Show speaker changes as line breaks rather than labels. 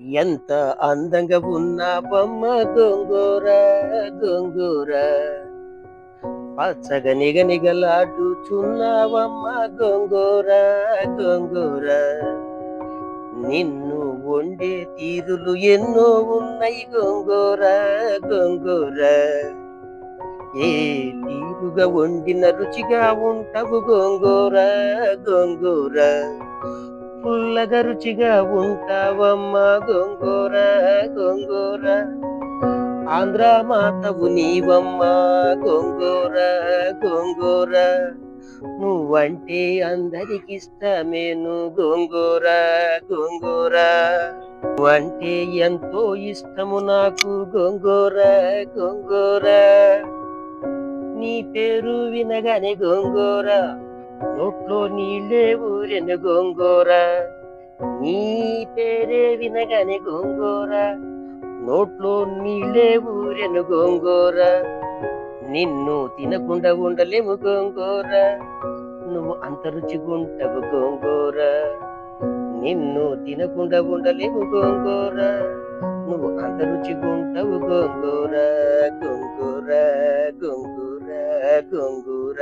ఎంత అందంగా ఉన్నావమ్మ గోంగూర గోంగూర, పచ్చగా నిగనిగలాడుచున్నావమ్మ గోంగూర గోంగూర. నిన్ను వండే తీరులు ఎన్నో ఉన్నాయి గోంగూర గోంగూర. ఏ తీరుగా వండిన రుచిగా ఉంటావు గోంగూర గోంగూర. పుల్లగా రుచిగా ఉంటావమ్మా గోంగూర గోంగూర. ఆంధ్ర మాతవు నీవమ్మా గోంగూర గోంగూర. నువ్వంటే అందరికిష్టమేను గోంగూర గోంగూర. నువ్వంటే ఎంతో ఇష్టము నాకు గోంగూర గోంగూర. నీ పేరు వినగానే గోంగూర నోట్లో నీళ్ళే ఊరెను గోంగూర. నీ పేరే వినగానే గోంగూర నోట్లో నీళ్ళే ఊరెను గోంగూర. నిన్ను తినకుండా ఉండలేము గోంగూర, నువ్వు అంత రుచిగుంటవు గోంగూర. నిన్ను తినకుండా ఉండలేము గోంగూర, నువ్వు అంత రుచిగుంటవు గోంగూర గోంగూర గోంగూర గోంగూర.